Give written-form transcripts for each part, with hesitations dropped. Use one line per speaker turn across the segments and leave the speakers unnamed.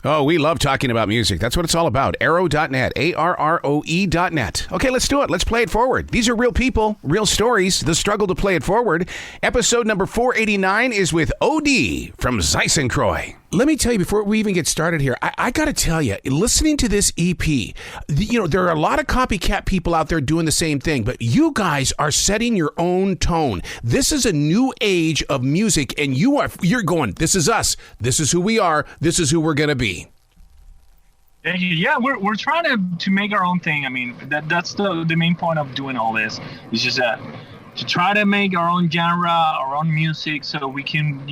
Oh, we love talking about music. That's what it's all about. Arrow.net, ARROE.net. Okay, let's do it. Let's play it forward. These are real people, real stories, the struggle to play it forward. Episode number 489 is with OD from Zeistencroix. Let me tell you, before we even get started here, I got to tell you, listening to this EP, there are a lot of copycat people out there doing the same thing, but you guys are setting your own tone. This is a new age of music, and you're going, this is us. This is who we are. This is who we're going to be.
Yeah, we're trying to make our own thing. I mean, that's the main point of doing all this. It's just to try to make our own genre, our own music, so we can,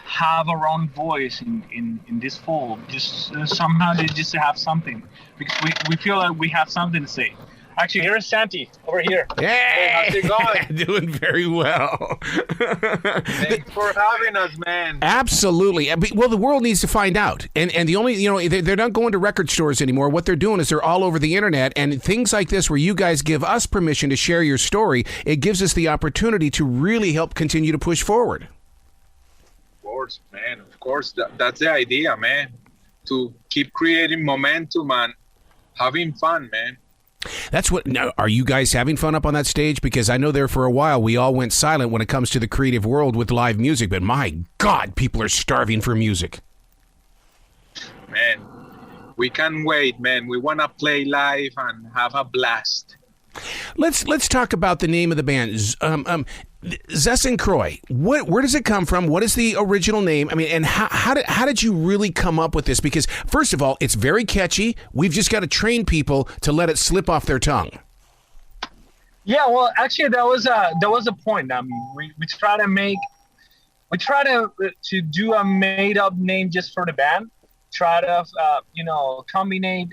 have our own voice in this fold. Just somehow just to have something, because we feel like we have something to say. Actually, here's Santi over here.
Hey,
how's it going?
Doing very well.
Thanks for having us, man.
Absolutely. Well, the world needs to find out. And the only, they're not going to record stores anymore. What they're doing is they're all over the internet. And things like this, where you guys give us permission to share your story, it gives us the opportunity to really help continue to push forward.
Of course, man. Of course. That's the idea, man. To keep creating momentum and having fun, man.
That's what. Now, are you guys having fun up on that stage? Because I know there for a while we all went silent when it comes to the creative world with live music. But my God, people are starving for music.
Man, we can't wait, man. We want to play live and have a blast.
Let's talk about the name of the band. Zeistencroix. Where does it come from? What is the original name? I mean, and how did you really come up with this? Because first of all, it's very catchy. We've just got to train people to let it slip off their tongue.
Yeah, well, actually, that was a point. I mean, we try to do a made up name just for the band. Try to combine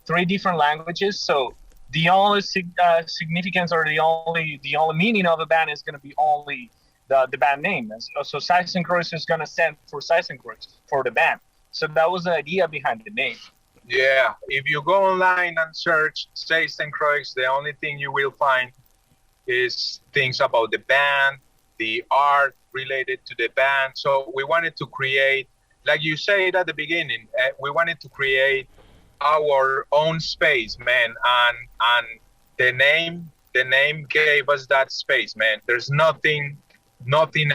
3 different languages. So the only significance or the only meaning of a band is going to be only the band name. So Zeistencroix is going to stand for Zeistencroix for the band. So that was the idea behind the name.
Yeah, if you go online and search Zeistencroix, the only thing you will find is things about the band, the art related to the band. So we wanted to create, like you said at the beginning, we wanted to create our own space, man, and the name gave us that space, man. There's nothing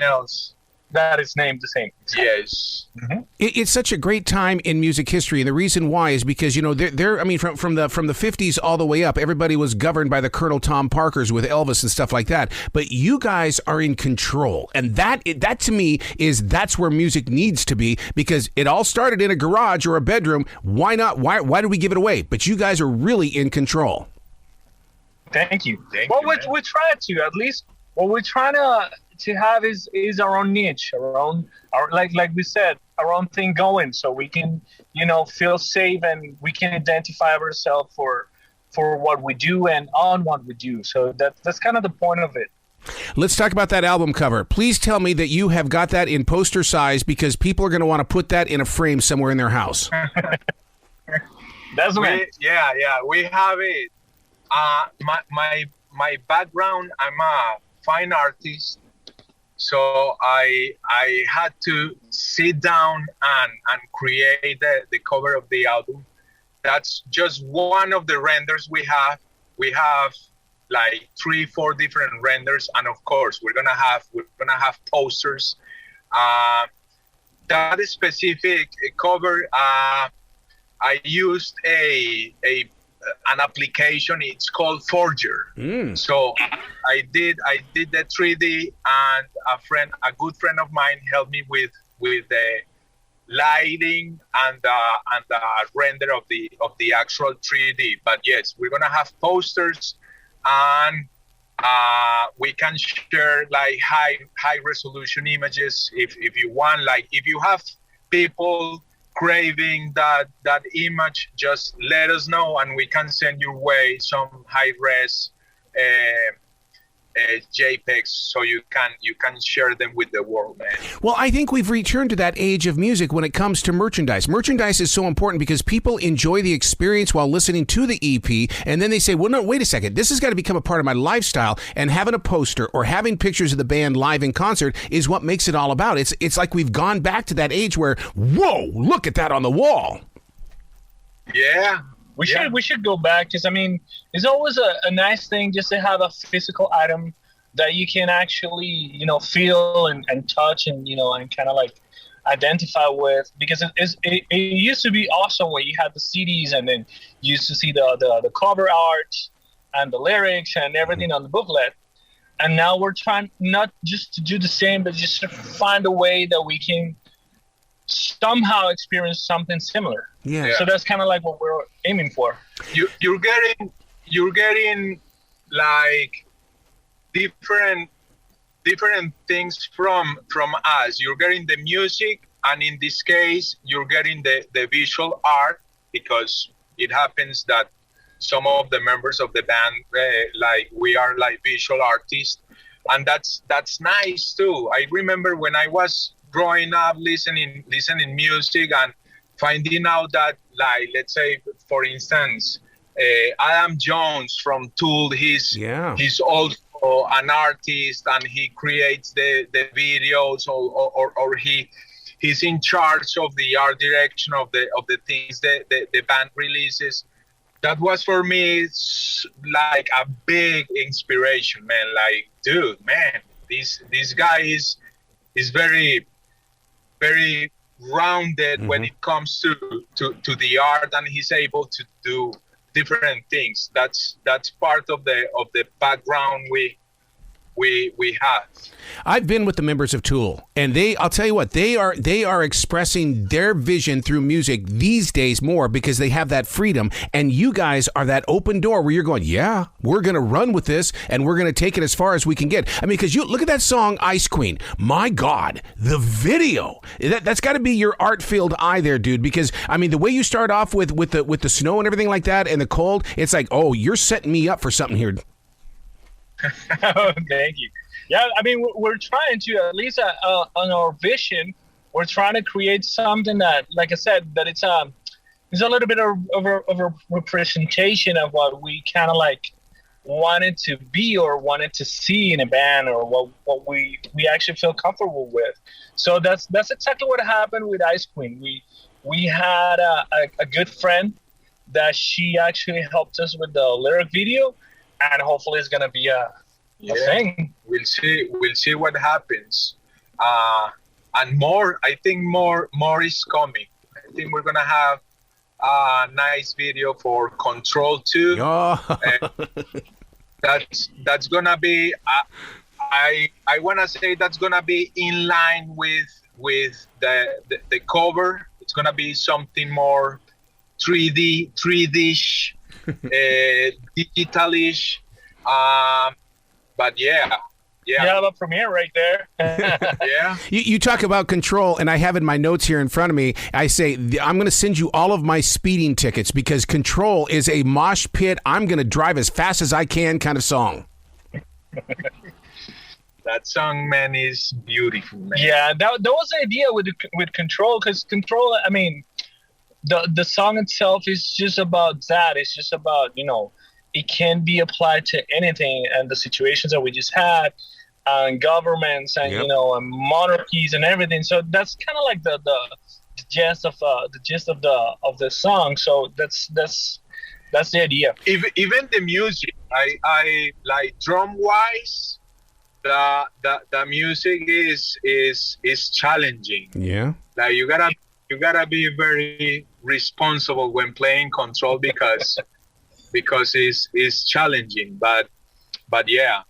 else
that is named the same.
Yes.
Mm-hmm. It's such a great time in music history, and the reason why is because from the 50s all the way up, everybody was governed by the Colonel Tom Parkers with Elvis and stuff like that. But you guys are in control, and that to me that's where music needs to be, because it all started in a garage or a bedroom. Why not? Why did we give it away? But you guys are really in control.
Thank you. We try to, at least what we're trying to have is our own niche, our like we said, our own thing going, so we can feel safe and we can identify ourselves for what we do and on what we do. So that's kind of the point of it.
Let's talk about that album cover. Please tell me that you have got that in poster size, because people are going to want to put that in a frame somewhere in their house.
That's right.
Yeah, we have it. My background, I'm a fine artist. So I had to sit down and create the cover of the album. That's just one of the renders we have. We have like 3-4 different renders, and of course we're gonna have posters. That specific cover, I used an application. It's called Forger. So I did the 3D, and a good friend of mine helped me with the lighting and the render of the actual 3D. But yes, we're gonna have posters, and we can share like high resolution images if you want. Like if you have people craving that image, just let us know and we can send your way some high res JPEGs so you can share them with the world, man.
Well, I think we've returned to that age of music when it comes to merchandise. Merchandise is so important because people enjoy the experience while listening to the EP, and then they say, well, no, wait a second, this has got to become a part of my lifestyle, and having a poster or having pictures of the band live in concert is what makes it all about. It's like we've gone back to that age where, whoa, look at that on the wall.
Yeah.
We should go back, because I mean, it's always a nice thing just to have a physical item that you can actually, you know, feel and touch and, you know, and kind of like identify with, because it used to be awesome when you had the CDs and then you used to see the cover art and the lyrics and everything on the booklet. And now we're trying not just to do the same, but just to find a way that we can somehow experience something similar.
Yeah.
So that's kind of like what we're aiming for.
You're getting like different things from us. You're getting the music, and in this case, you're getting the visual art, because it happens that some of the members of the band, like we are like visual artists, and that's nice too. I remember when I was growing up listening music and finding out that, like, let's say, for instance, Adam Jones from Tool, he's also an artist, and he creates the videos, or he's in charge of the art direction of the things that the band releases. That was for me like a big inspiration, man. Like, dude, man, this guy is very, very rounded when it comes to the art, and he's able to do different things. That's part of the background we have.
I've been with the members of Tool, and I'll tell you what, they are expressing their vision through music these days more because they have that freedom, and you guys are that open door where you're going, yeah, we're going to run with this, and we're going to take it as far as we can get. I mean, because you look at that song, Ice Queen. My God, the video, that's got to be your art-filled eye there, dude, because, I mean, the way you start off with the snow and everything like that and the cold, it's like, oh, you're setting me up for something here.
Oh, thank you. Yeah, I mean, we're trying to, at least on our vision, we're trying to create something that, like I said, that it's a little bit of a representation of what we kind of like wanted to be or wanted to see in a band, or what we actually feel comfortable with. So that's exactly what happened with Ice Queen. We had a good friend that she actually helped us with the lyric video, and hopefully it's gonna be a thing.
We'll see what happens. And more, I think more is coming. I think we're gonna have a nice video for Control 2.
Oh.
That's gonna be. I wanna say that's gonna be in line with the cover. It's gonna be something more 3D-ish. Digitalish, but yeah.
You have a premiere right there.
Yeah.
You talk about Control, and I have in my notes here in front of me, I say, I'm going to send you all of my speeding tickets, because Control is a mosh pit, I'm going to drive as fast as I can kind of song.
That song, man, is beautiful, man.
Yeah, that was the idea with Control, because Control, I mean, the song itself is just about that. It's just about, you know, it can be applied to anything, and the situations that we just had, and governments, and you know, and monarchies and everything. So that's kind of like the gist of the song. So that's the idea.
Even the music, I like drum wise, the music is challenging.
Yeah,
like you gotta be very responsible when playing Control, because it's challenging, but yeah.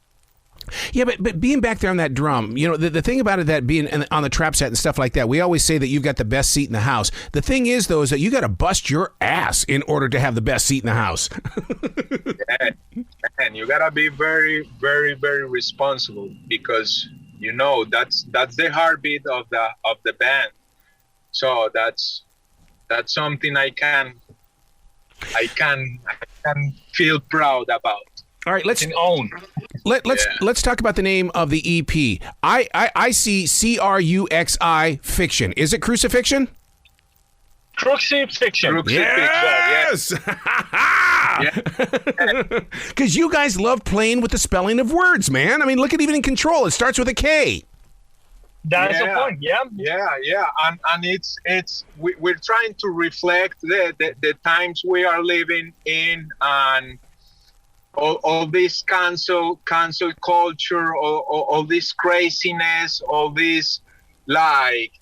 Yeah, but being back there on that drum, you know, the thing about it, that being on the trap set and stuff like that, we always say that you've got the best seat in the house. The thing is, though, is that you got to bust your ass in order to have the best seat in the house.
And you got to be very, very, very responsible, because, you know, that's the heartbeat of the band. So that's something I can feel proud about.
All right, let's
own.
Let's talk about the name of the EP. I see Cruxi Fiction. Is it Crucifixion?
Cruxi-Fiction.
Yes. Because you guys love playing with the spelling of words, man. I mean, look at even in Control. It starts with a K.
That's the point. Yeah.
And we're trying to reflect the times we are living in, and all this cancel culture, all this craziness, all this like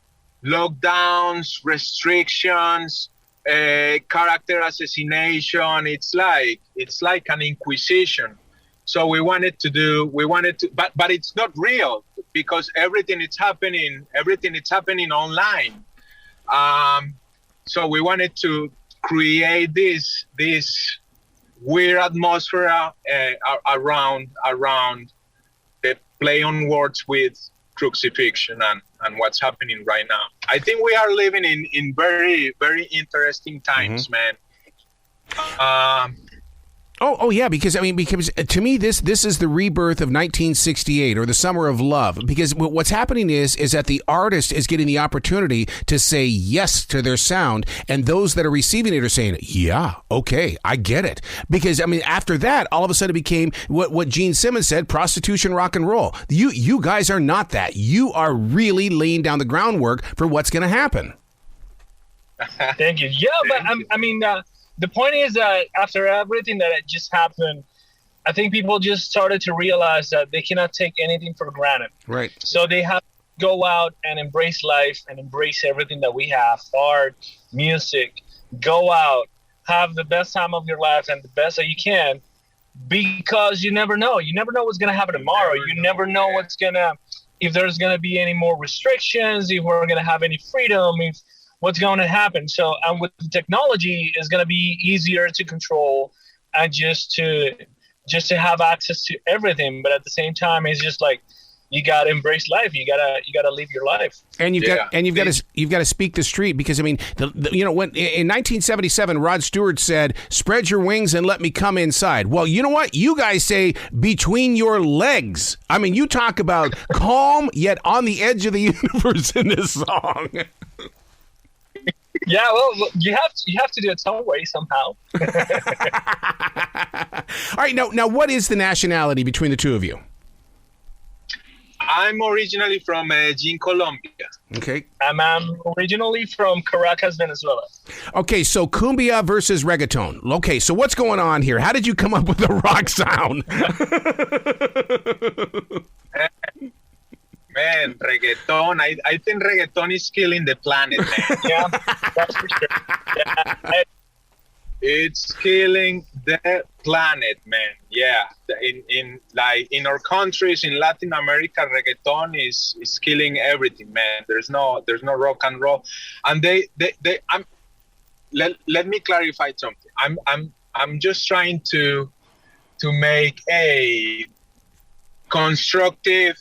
lockdowns, restrictions, character assassination. It's like an inquisition. So we wanted to, but it's not real because everything is happening online. So we wanted to create this weird atmosphere around the play on words with Cruxi-Fiction and what's happening right now. I think we are living in very, very interesting times, man.
Oh yeah, because to me this is the rebirth of 1968 or the summer of love. Because what's happening is that the artist is getting the opportunity to say yes to their sound, and those that are receiving it are saying, yeah, okay, I get it. Because after that, all of a sudden it became what Gene Simmons said: prostitution, rock and roll. You guys are not that. You are really laying down the groundwork for what's going to happen.
Thank you. Yeah, but the point is that after everything that had just happened, I think people just started to realize that they cannot take anything for granted.
Right.
So they have to go out and embrace life and embrace everything that we have: art, music. Go out, have the best time of your life and the best that you can, because you never know. You never know what's going to happen tomorrow. You never know if there's going to be any more restrictions, if we're going to have any freedom, if what's going to happen. So, and with the technology, it's going to be easier to control and just to have access to everything. But at the same time, it's just like, you got to embrace life. You gotta live your life.
And you've got to speak the street, because when in 1977 Rod Stewart said, "Spread your wings and let me come inside." Well, you know what? You guys say between your legs. You talk about calm yet on the edge of the universe in this song.
Yeah, well, you have to do it some way, somehow.
All right, now what is the nationality between the two of you?
I'm originally from Medellin, Colombia.
Okay.
I'm originally from Caracas, Venezuela.
Okay, so cumbia versus reggaeton. Okay, so what's going on here? How did you come up with the rock sound?
Man, reggaeton. I think reggaeton is killing the planet, man.
Yeah, that's for sure. Yeah.
It's killing the planet, man. Yeah. In our countries in Latin America, reggaeton is killing everything, man. There's no rock and roll. And let me clarify something. I'm just trying to make a constructive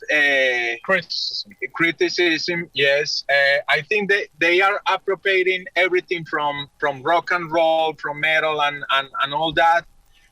criticism. Yes. I think they are appropriating everything from rock and roll, from metal and all that,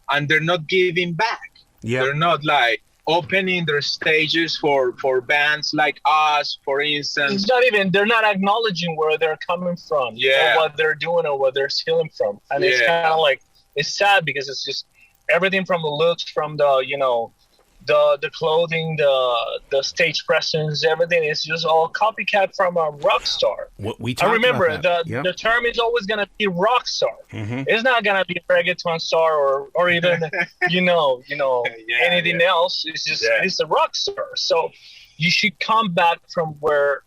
and they're not giving back.
Yeah.
They're not like opening their stages for bands like us, for instance.
They're not acknowledging where they're coming from, or what they're doing, or what they're stealing from. And it's kind of like, it's sad, because it's just everything from the looks, from the clothing, the stage presence, everything is just all copycat from a rock star.
I
remember the term is always going to be rock star. Mm-hmm. It's not going to be reggaeton star or even anything else. It's just it's a rock star. So you should come back from where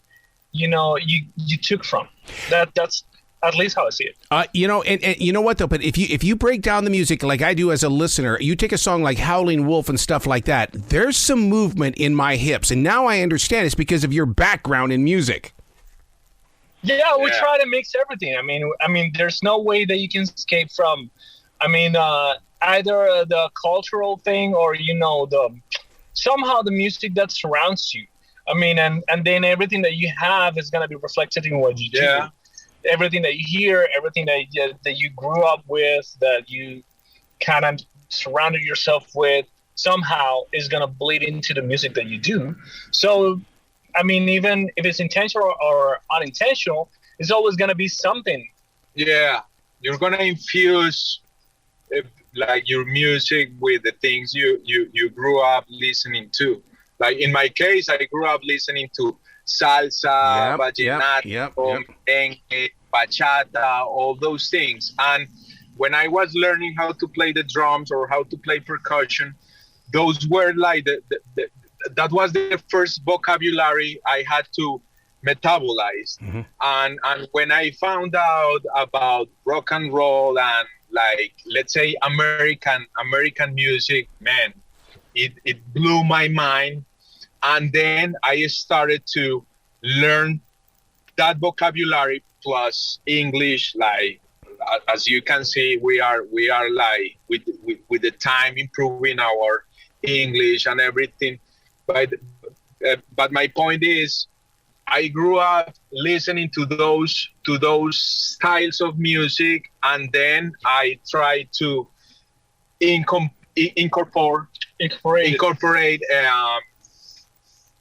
you took from. That's at least how I see it.
And you know what though? But if you break down the music like I do as a listener, you take a song like Howling Wolf and stuff like that, there's some movement in my hips, and now I understand it's because of your background in music.
Yeah, we try to mix everything. I mean, there's no way that you can escape from, either the cultural thing or somehow the music that surrounds you. And then everything that you have is gonna be reflected in what you do. Everything that you hear, everything that you grew up with, that you kind of surrounded yourself with, somehow is gonna bleed into the music that you do. So, I mean, even if it's intentional or unintentional, it's always gonna be something.
Yeah, you're gonna infuse like your music with the things you grew up listening to. Like in my case, I grew up listening to salsa, vallenato, merengue, bachata, all those things. And when I was learning how to play the drums or how to play percussion, those were like that was the first vocabulary I had to metabolize. Mm-hmm. And when I found out about rock and roll and, like, let's say American music, man, it blew my mind. And then I started to learn that vocabulary plus English. Like, as you can see, we are like with the time improving our English and everything. But my point is, I grew up listening to those styles of music, and then I tried to incorporate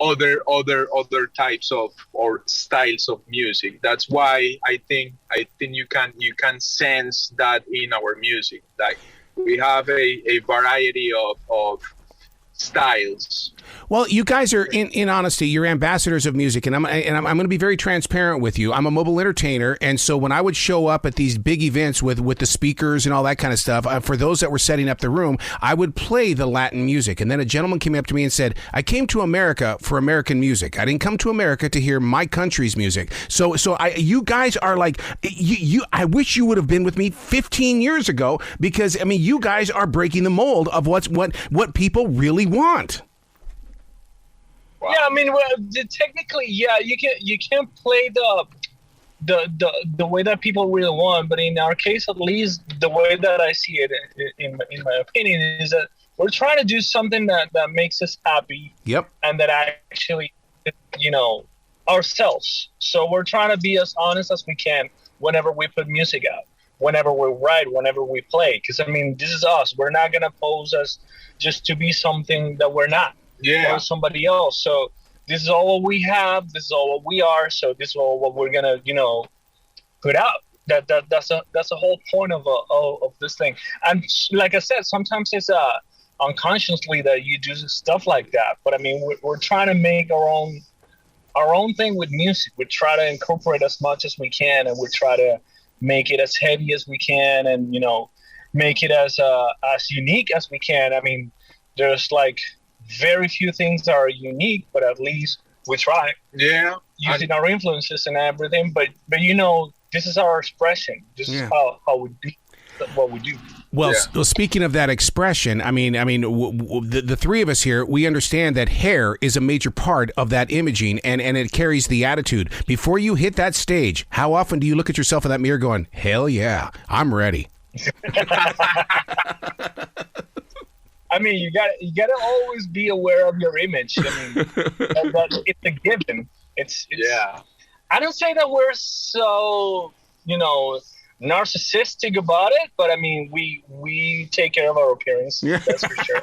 other types of or styles of music. That's why I think you can sense that in our music. Like, we have a variety of styles.
Well, you guys are, in honesty, you're ambassadors of music, and I'm going to be very transparent with you. I'm a mobile entertainer, and so when I would show up at these big events with the speakers and all that kind of stuff, for those that were setting up the room, I would play the Latin music, and then a gentleman came up to me and said, "I came to America for American music. I didn't come to America to hear my country's music." So you guys are like, I wish you would have been with me 15 years ago, because I mean, you guys are breaking the mold of what people really want.
Wow. Yeah, I mean, technically, yeah, you can play the way that people really want, but in our case, at least, the way that I see it, in my opinion, is that we're trying to do something that makes us happy.
Yep.
And that actually, ourselves. So we're trying to be as honest as we can whenever we put music out, whenever we write, whenever we play. Because, I mean, this is us. We're not going to pose as just to be something that we're not. Or somebody else. So this is all what we have. This is all what we are. So this is all what we're gonna, put out. That's the whole point of this thing. And like I said, sometimes it's unconsciously that you do stuff like that. But I mean, we're trying to make our own thing with music. We try to incorporate as much as we can, and we try to make it as heavy as we can, and make it as unique as we can. I mean, there's like very few things that are unique, but at least we try.
Yeah.
Using our influences and everything, but this is our expression. This is how we do what we do.
Well, speaking of that expression, I mean, the three of us here, we understand that hair is a major part of that imaging, and it carries the attitude. Before you hit that stage, how often do you look at yourself in that mirror going, "Hell yeah, I'm ready"?
I mean, you gotta always be aware of your image. I mean, it's a given. It's yeah. I don't say that we're so narcissistic about it, but I mean, we take care of our appearance. Yeah. That's for sure.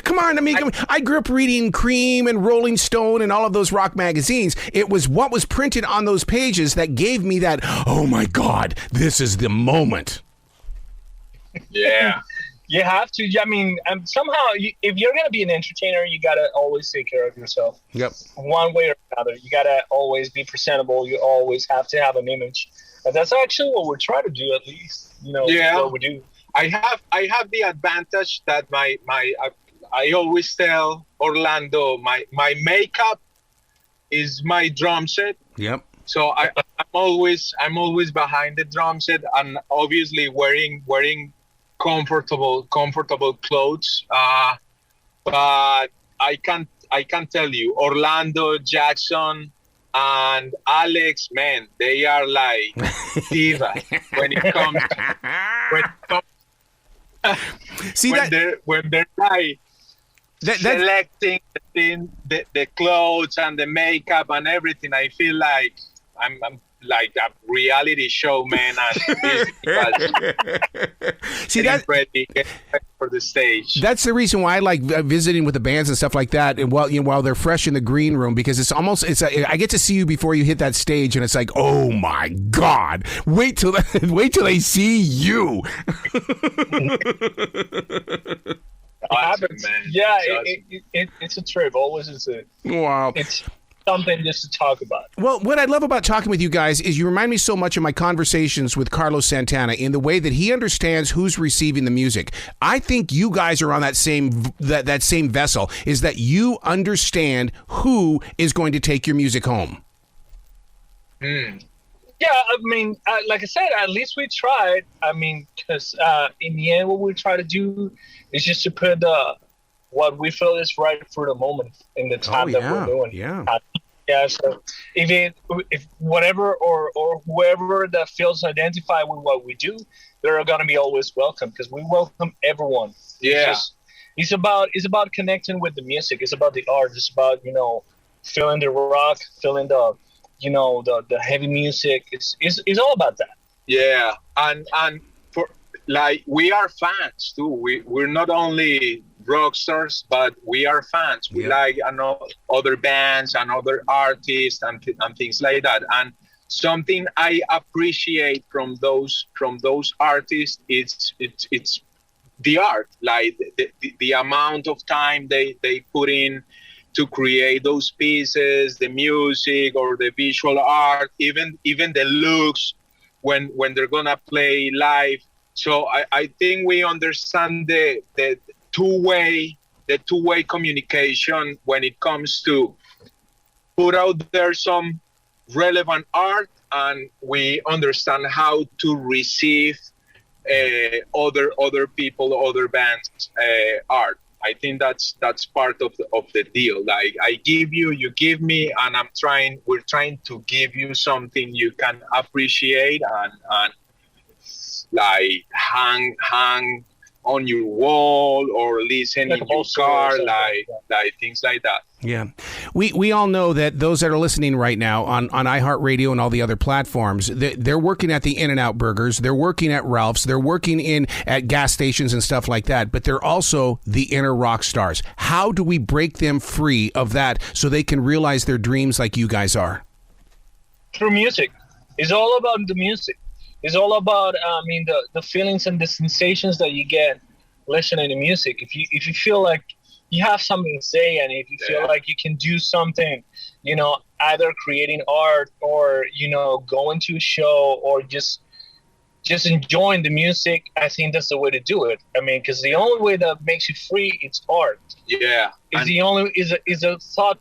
Come on, amigo. I grew up reading Cream and Rolling Stone and all of those rock magazines. It was what was printed on those pages that gave me that, oh my God, this is the moment.
Yeah.
You have to. I mean, somehow, if you're going to be an entertainer, you got to always take care of yourself.
Yep.
One way or another. You got to always be presentable. You always have to have an image. And that's actually what we're trying to do, at least. What we do.
I have the advantage that I always tell Orlando, my makeup is my drum set.
Yep.
So I'm always behind the drum set, and obviously wearing comfortable clothes, but I can tell you, Orlando, Jackson, and Alex, man, they are like divas when it comes when they're like selecting the clothes and the makeup and everything. I feel like I'm like a reality show, man. And
see that
for the stage.
That's the reason why I like visiting with the bands and stuff like that, and while they're fresh in the green room, because I get to see you before you hit that stage, and it's like, oh my God, wait till they see you.
Happens.
Man.
Yeah, it's a trip. Always is a.
Wow.
It's something just to talk about.
Well, what I love about talking with you guys is you remind me so much of my conversations with Carlos Santana in the way that he understands who's receiving the music. I think you guys are on that same vessel, is that you understand who is going to take your music home.
Yeah, I mean, like I said, at least we tried. I mean, because in the end, what we try to do is just to put what we feel is right for the moment in the time that we're doing. Yeah. So if whatever or whoever that feels identified with what we do, they're gonna be always welcome, because we welcome everyone.
Yeah.
It's about connecting with the music. It's about the art. It's about feeling the rock, feeling the the heavy music. It's all about that.
Yeah, and for like we are fans too. We're not only rock stars, but we are fans. We like other bands and other artists and things like that. And something I appreciate from those artists, it's the art, like the amount of time they put in to create those pieces, the music or the visual art, even the looks when they're gonna play live. So I think we understand the two-way communication when it comes to put out there some relevant art, and we understand how to receive other people, other bands' art. I think that's part of the deal. Like I give you, you give me, and we're trying to give you something you can appreciate and like hang on your wall or listen in your car, like things like that.
Yeah. We all know that those that are listening right now on iHeartRadio and all the other platforms, they're working at the In-N-Out Burgers, they're working at Ralph's, they're working at gas stations and stuff like that, but they're also the inner rock stars. How do we break them free of that so they can realize their dreams like you guys are?
Through music. It's all about the music. It's all about the feelings and the sensations that you get listening to music. If you feel like you have something to say, and if you feel like you can do something, either creating art or going to a show or just enjoying the music, I think that's the way to do it. I mean, because the only way that makes you free, it's art.
Yeah,
is a thought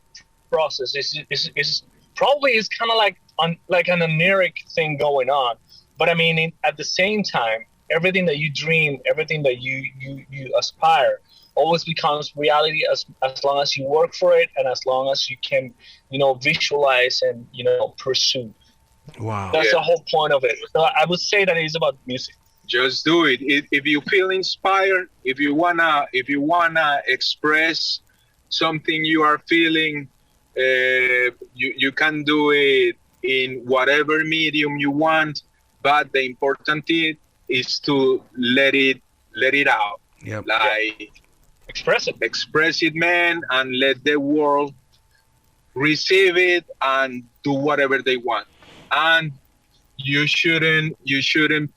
process. It's probably kind of like an oniric thing going on. But I mean, at the same time, everything that you dream, everything that you aspire, always becomes reality as long as you work for it and as long as you can, visualize and pursue.
Wow,
that's the whole point of it. So I would say that it is about music.
Just do it. If you feel inspired, if you wanna express something you are feeling, you can do it in whatever medium you want. But the important thing is to let it out.
Yep.
Express
it, man, and let the world receive it and do whatever they want. And you shouldn't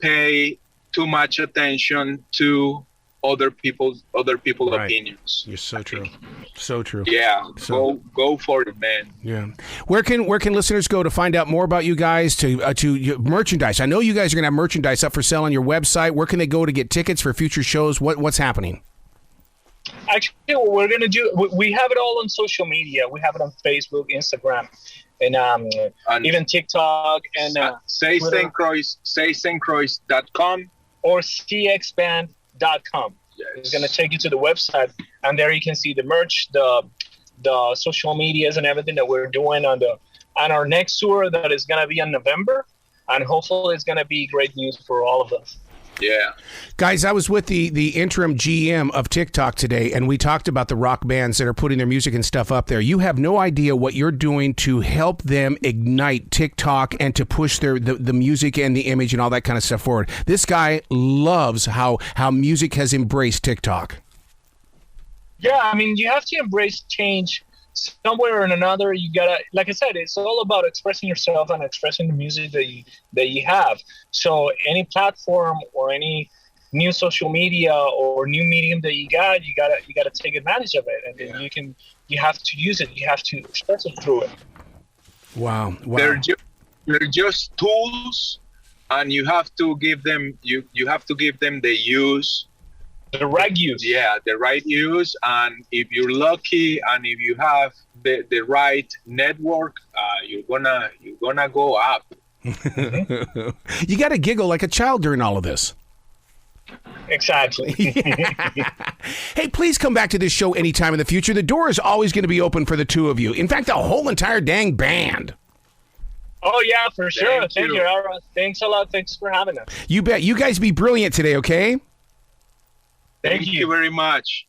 pay too much attention to other people's opinions.
You're so true. So true.
Yeah. Go for it, man.
Yeah. Where can listeners go to find out more about you guys, to merchandise? I know you guys are going to have merchandise up for sale on your website. Where can they go to get tickets for future shows? What's happening?
Actually, what we're going to do, we have it all on social media. We have it on Facebook, Instagram, and even TikTok and
Zeistencroix.com
or cxband.com.
Yes.
It's going to take you to the website, and there you can see the merch, the social medias, and everything that we're doing on our next tour that is going to be in November, and hopefully it's going to be great news for all of us.
Yeah.
Guys, I was with the interim GM of TikTok today, and we talked about the rock bands that are putting their music and stuff up there. You have no idea what you're doing to help them ignite TikTok and to push the music and the image and all that kind of stuff forward. This guy loves how music has embraced TikTok.
Yeah, I mean, you have to embrace change somewhere or another. You gotta, like I said, it's all about expressing yourself and expressing the music that you have. So any platform or any new social media or new medium that you gotta take advantage of it, and then you have to use it. You have to express it through it.
Wow.
They're just tools, and you have to give them the use.
The right use.
Yeah, the right use, and if you're lucky and if you have the right network, you're gonna go up.
You got to giggle like a child during all of this.
Exactly.
Hey, please come back to this show anytime in the future. The door is always going to be open for the two of you. In fact, the whole entire dang band.
Oh, yeah, for sure.
Thank you.
Ira. Thanks a lot. Thanks for having us.
You bet. You guys be brilliant today, okay?
Thank you very much.